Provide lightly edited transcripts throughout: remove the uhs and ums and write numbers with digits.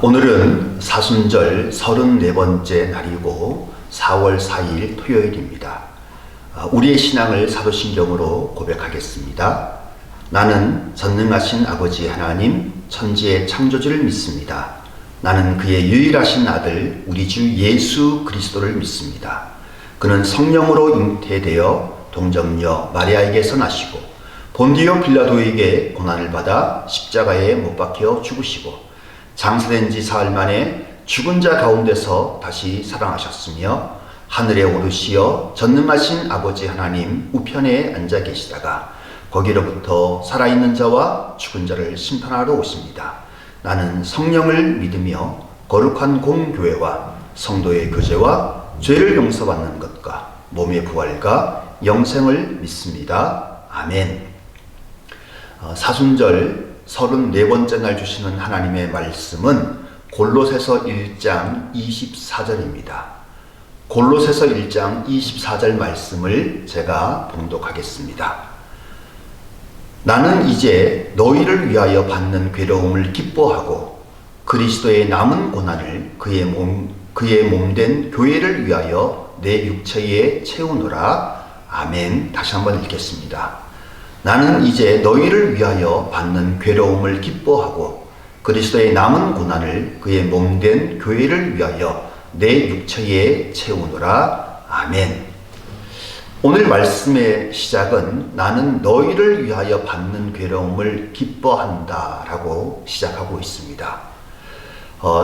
오늘은 사순절 34번째 날이고 4월 4일 토요일입니다. 우리의 신앙을 사도신경으로 고백하겠습니다. 나는 전능하신 아버지 하나님 천지의 창조주를 믿습니다. 나는 그의 유일하신 아들 우리 주 예수 그리스도를 믿습니다. 그는 성령으로 잉태되어 동정녀 마리아에게서 나시고 본디오 빌라도에게 고난을 받아 십자가에 못 박혀 죽으시고 장사된 지 사흘 만에 죽은 자 가운데서 다시 살아나셨으며 하늘에 오르시어 전능하신 아버지 하나님 우편에 앉아 계시다가 거기로부터 살아있는 자와 죽은 자를 심판하러 오십니다. 나는 성령을 믿으며 거룩한 공교회와 성도의 교제와 죄를 용서받는 것과 몸의 부활과 영생을 믿습니다. 아멘. 사순절 34번째 날 주시는 하나님의 말씀은 골로새서 1장 24절입니다. 골로새서 1장 24절 말씀을 제가 봉독하겠습니다. 나는 이제 너희를 위하여 받는 괴로움을 기뻐하고 그리스도의 남은 고난을 그의 몸된 교회를 위하여 내 육체에 채우노라. 아멘. 다시 한번 읽겠습니다. 나는 이제 너희를 위하여 받는 괴로움을 기뻐하고 그리스도의 남은 고난을 그의 몸된 교회를 위하여 내 육체에 채우노라. 아멘. 오늘 말씀의 시작은 나는 너희를 위하여 받는 괴로움을 기뻐한다 라고 시작하고 있습니다.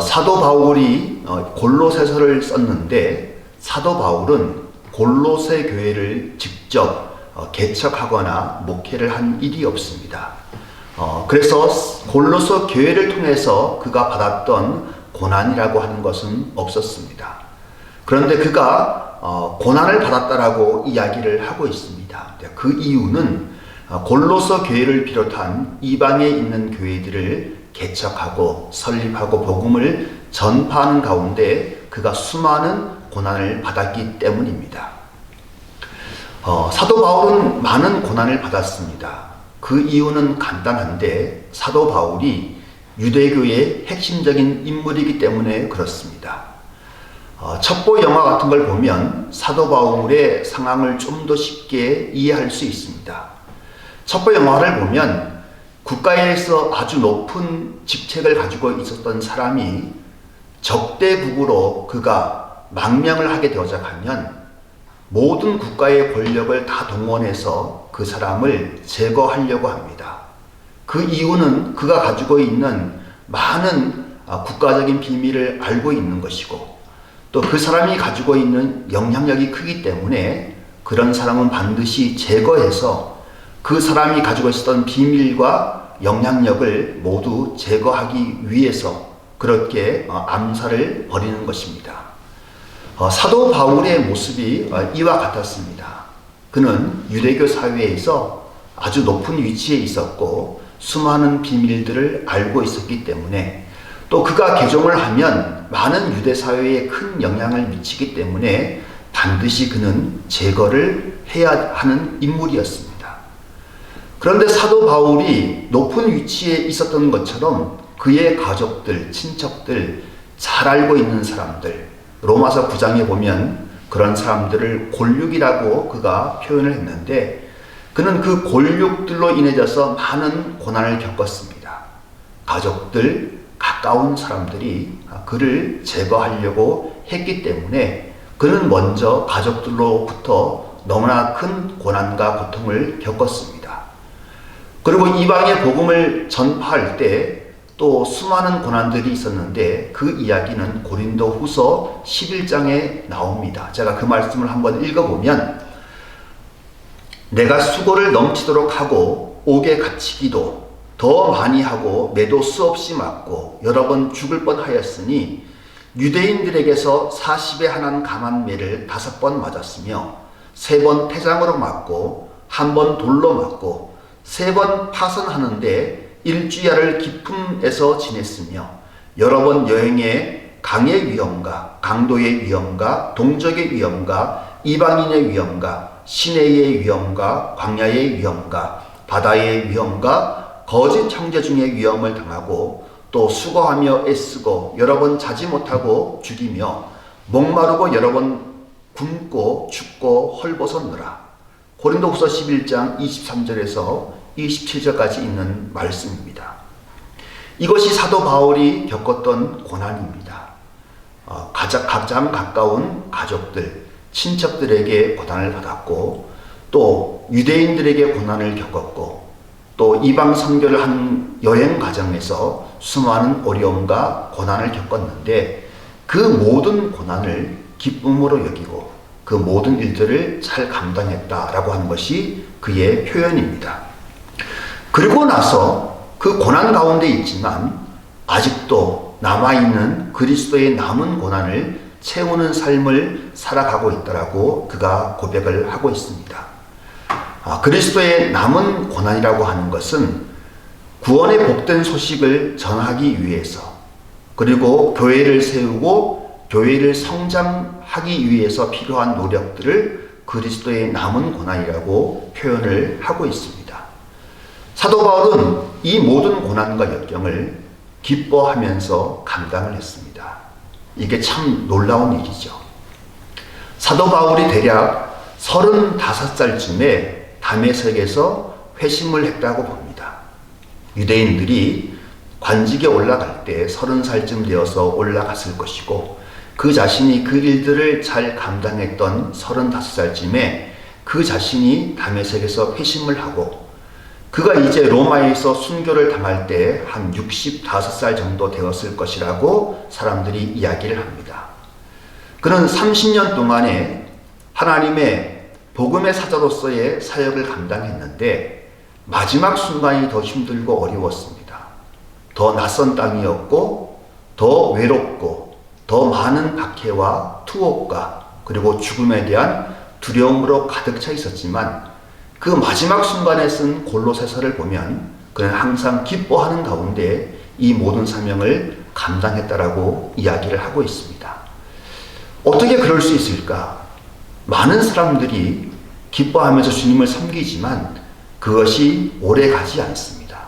사도 바울이 골로새서를 썼는데 사도 바울은 골로새 교회를 직접 개척하거나 목회를 한 일이 없습니다. 그래서 골로새 교회를 통해서 그가 받았던 고난이라고 하는 것은 없었습니다. 그런데 그가 고난을 받았다라고 이야기를 하고 있습니다. 그 이유는 골로새 교회를 비롯한 이방에 있는 교회들을 개척하고 설립하고 복음을 전파하는 가운데 그가 수많은 고난을 받았기 때문입니다. 사도 바울은 많은 고난을 받았습니다. 그 이유는 간단한데 사도 바울이 유대교의 핵심적인 인물이기 때문에 그렇습니다. 첩보 영화 같은 걸 보면 사도 바울의 상황을 좀 더 쉽게 이해할 수 있습니다. 첩보 영화를 보면 국가에서 아주 높은 직책을 가지고 있었던 사람이 적대국으로 그가 망명을 하게 되어자면 모든 국가의 권력을 다 동원해서 그 사람을 제거하려고 합니다. 그 이유는 그가 가지고 있는 많은 국가적인 비밀을 알고 있는 것이고 또 그 사람이 가지고 있는 영향력이 크기 때문에 그런 사람은 반드시 제거해서 그 사람이 가지고 있었던 비밀과 영향력을 모두 제거하기 위해서 그렇게 암살을 벌이는 것입니다. 사도 바울의 모습이 이와 같았습니다. 그는 유대교 사회에서 아주 높은 위치에 있었고 수많은 비밀들을 알고 있었기 때문에 또 그가 개종을 하면 많은 유대 사회에 큰 영향을 미치기 때문에 반드시 그는 제거를 해야 하는 인물이었습니다. 그런데 사도 바울이 높은 위치에 있었던 것처럼 그의 가족들, 친척들, 잘 알고 있는 사람들, 로마서 9장에 보면 그런 사람들을 골육이라고 그가 표현을 했는데 그는 그 골육들로 인해져서 많은 고난을 겪었습니다. 가족들, 가까운 사람들이 그를 제거하려고 했기 때문에 그는 먼저 가족들로부터 너무나 큰 고난과 고통을 겪었습니다. 그리고 이방의 복음을 전파할 때 또 수많은 고난들이 있었는데 그 이야기는 고린도 후서 11장에 나옵니다. 제가 그 말씀을 한번 읽어보면 내가 수고를 넘치도록 하고 옥에 갇히기도 더 많이 하고 매도 수없이 맞고 여러 번 죽을 뻔하였으니 유대인들에게서 40에 하나는 감한 매를 5번 맞았으며 3번 태장으로 맞고 1번 돌로 맞고 3번 파선하는데 일주야를 깊음에서 지냈으며 여러 번 여행에 강의 위험과 강도의 위험과 동적의 위험과 이방인의 위험과 시내의 위험과 광야의 위험과 바다의 위험과 거짓 형제 중의 위험을 당하고 또 수고하며 애쓰고 여러 번 자지 못하고 죽이며 목마르고 여러 번 굶고 춥고 헐벗었느라. 고린도후서 11장 23절에서 27절까지 있는 말씀입니다. 이것이 사도 바울이 겪었던 고난입니다. 가장 가까운 가족들, 친척들에게 고난을 받았고 또 유대인들에게 고난을 겪었고 또 이방 선교를 한 여행 과정에서 수많은 어려움과 고난을 겪었는데 그 모든 고난을 기쁨으로 여기고 그 모든 일들을 잘 감당했다라고 하는 것이 그의 표현입니다. 그리고 나서 그 고난 가운데 있지만 아직도 남아있는 그리스도의 남은 고난을 채우는 삶을 살아가고 있다라고 그가 고백을 하고 있습니다. 그리스도의 남은 고난이라고 하는 것은 구원의 복된 소식을 전하기 위해서 그리고 교회를 세우고 교회를 성장하기 위해서 필요한 노력들을 그리스도의 남은 고난이라고 표현을 하고 있습니다. 사도 바울은 이 모든 고난과 역경을 기뻐하면서 감당을 했습니다. 이게 참 놀라운 일이죠. 사도 바울이 대략 35살쯤에 다메섹에서 회심을 했다고 봅니다. 유대인들이 관직에 올라갈 때 30살쯤 되어서 올라갔을 것이고 그 자신이 그 일들을 잘 감당했던 35살쯤에 그 자신이 다메섹에서 회심을 하고 그가 이제 로마에서 순교를 당할 때 한 65살 정도 되었을 것이라고 사람들이 이야기를 합니다. 그는 30년 동안에 하나님의 복음의 사자로서의 사역을 감당했는데 마지막 순간이 더 힘들고 어려웠습니다. 더 낯선 땅이었고 더 외롭고 더 많은 박해와 투옥과 그리고 죽음에 대한 두려움으로 가득 차 있었지만 그 마지막 순간에 쓴 골로새서를 보면 그는 항상 기뻐하는 가운데 이 모든 사명을 감당했다라고 이야기를 하고 있습니다. 어떻게 그럴 수 있을까? 많은 사람들이 기뻐하면서 주님을 섬기지만 그것이 오래 가지 않습니다.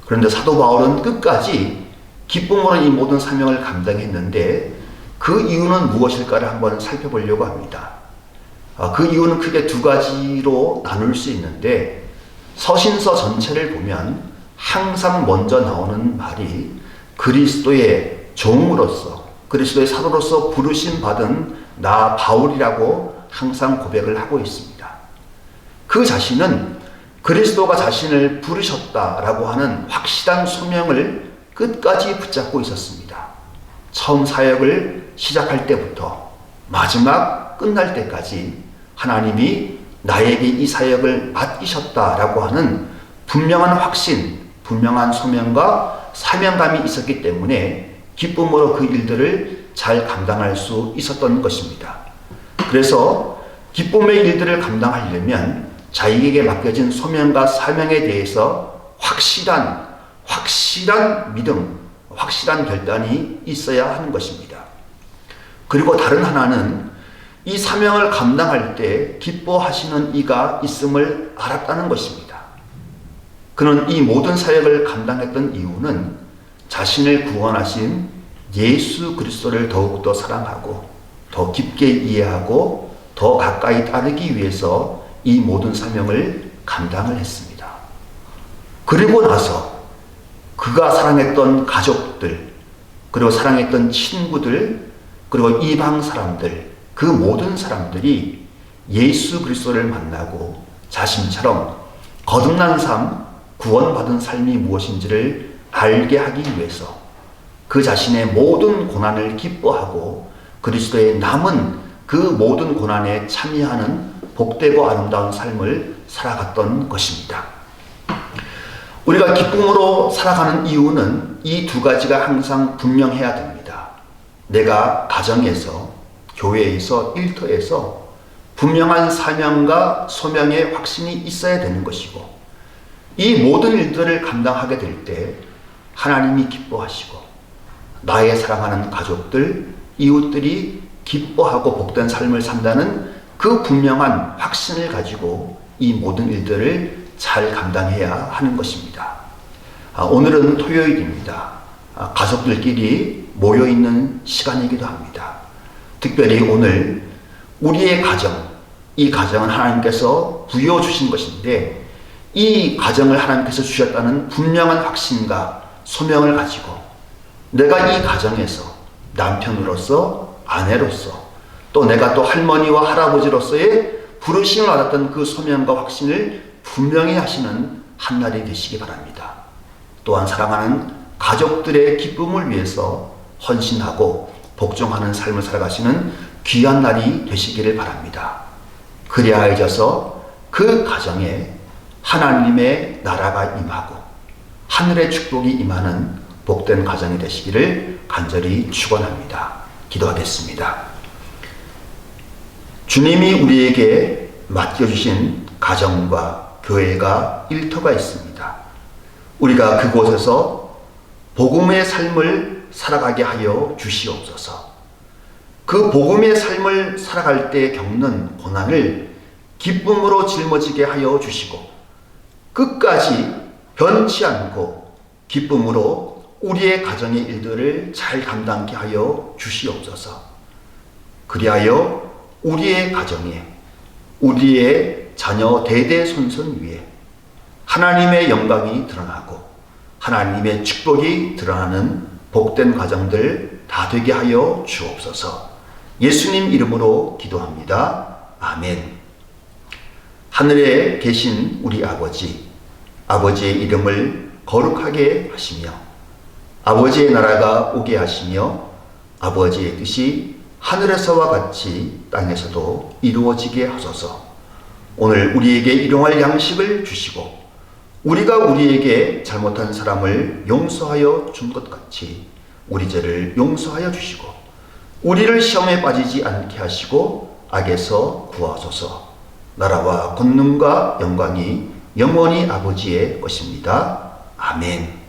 그런데 사도 바울은 끝까지 기쁨으로 이 모든 사명을 감당했는데 그 이유는 무엇일까를 한번 살펴보려고 합니다. 그 이유는 크게 두 가지로 나눌 수 있는데 서신서 전체를 보면 항상 먼저 나오는 말이 그리스도의 종으로서 그리스도의 사도로서 부르심 받은 나 바울이라고 항상 고백을 하고 있습니다. 그 자신은 그리스도가 자신을 부르셨다라고 하는 확실한 소명을 끝까지 붙잡고 있었습니다. 처음 사역을 시작할 때부터 마지막 끝날 때까지 하나님이 나에게 이 사역을 맡기셨다라고 하는 분명한 확신, 분명한 소명과 사명감이 있었기 때문에 기쁨으로 그 일들을 잘 감당할 수 있었던 것입니다. 그래서 기쁨의 일들을 감당하려면 자기에게 맡겨진 소명과 사명에 대해서 확실한 믿음, 확실한 결단이 있어야 하는 것입니다. 그리고 다른 하나는 이 사명을 감당할 때 기뻐하시는 이가 있음을 알았다는 것입니다. 그는 이 모든 사역을 감당했던 이유는 자신을 구원하신 예수 그리스도를 더욱더 사랑하고 더 깊게 이해하고 더 가까이 따르기 위해서 이 모든 사명을 감당을 했습니다. 그리고 나서 그가 사랑했던 가족들, 그리고 사랑했던 친구들, 그리고 이방 사람들, 그 모든 사람들이 예수 그리스도를 만나고 자신처럼 거듭난 삶, 구원받은 삶이 무엇인지를 알게 하기 위해서 그 자신의 모든 고난을 기뻐하고 그리스도의 남은 그 모든 고난에 참여하는 복되고 아름다운 삶을 살아갔던 것입니다. 우리가 기쁨으로 살아가는 이유는 이 두 가지가 항상 분명해야 됩니다. 내가 가정에서, 교회에서, 일터에서 분명한 사명과 소명의 확신이 있어야 되는 것이고 이 모든 일들을 감당하게 될 때 하나님이 기뻐하시고 나의 사랑하는 가족들, 이웃들이 기뻐하고 복된 삶을 산다는 그 분명한 확신을 가지고 이 모든 일들을 잘 감당해야 하는 것입니다. 오늘은 토요일입니다. 가족들끼리 모여있는 시간이기도 합니다. 특별히 오늘 우리의 가정, 이 가정은 하나님께서 부여주신 것인데 이 가정을 하나님께서 주셨다는 분명한 확신과 소명을 가지고 내가 이 가정에서 남편으로서, 아내로서, 또 내가 또 할머니와 할아버지로서의 부르심을 받았던 그 소명과 확신을 분명히 하시는 한 날이 되시기 바랍니다. 또한 사랑하는 가족들의 기쁨을 위해서 헌신하고 복종하는 삶을 살아가시는 귀한 날이 되시기를 바랍니다. 그리하여져서 그 가정에 하나님의 나라가 임하고 하늘의 축복이 임하는 복된 가정이 되시기를 간절히 축원합니다. 기도하겠습니다. 주님이 우리에게 맡겨주신 가정과 교회가 일터가 있습니다. 우리가 그곳에서 복음의 삶을 살아가게 하여 주시옵소서. 그 복음의 삶을 살아갈 때 겪는 고난을 기쁨으로 짊어지게 하여 주시고 끝까지 변치 않고 기쁨으로 우리의 가정의 일들을 잘 감당케 하여 주시옵소서. 그리하여 우리의 가정에, 우리의 자녀 대대손손 위에 하나님의 영광이 드러나고 하나님의 축복이 드러나는 복된 가정들 다 되게 하여 주옵소서. 예수님 이름으로 기도합니다. 아멘. 하늘에 계신 우리 아버지, 아버지의 이름을 거룩하게 하시며 아버지의 나라가 오게 하시며 아버지의 뜻이 하늘에서와 같이 땅에서도 이루어지게 하소서. 오늘 우리에게 일용할 양식을 주시고 우리가 우리에게 잘못한 사람을 용서하여 준 것 같이 우리 죄를 용서하여 주시고 우리를 시험에 빠지지 않게 하시고 악에서 구하소서. 나라와 권능과 영광이 영원히 아버지의 것입니다. 아멘.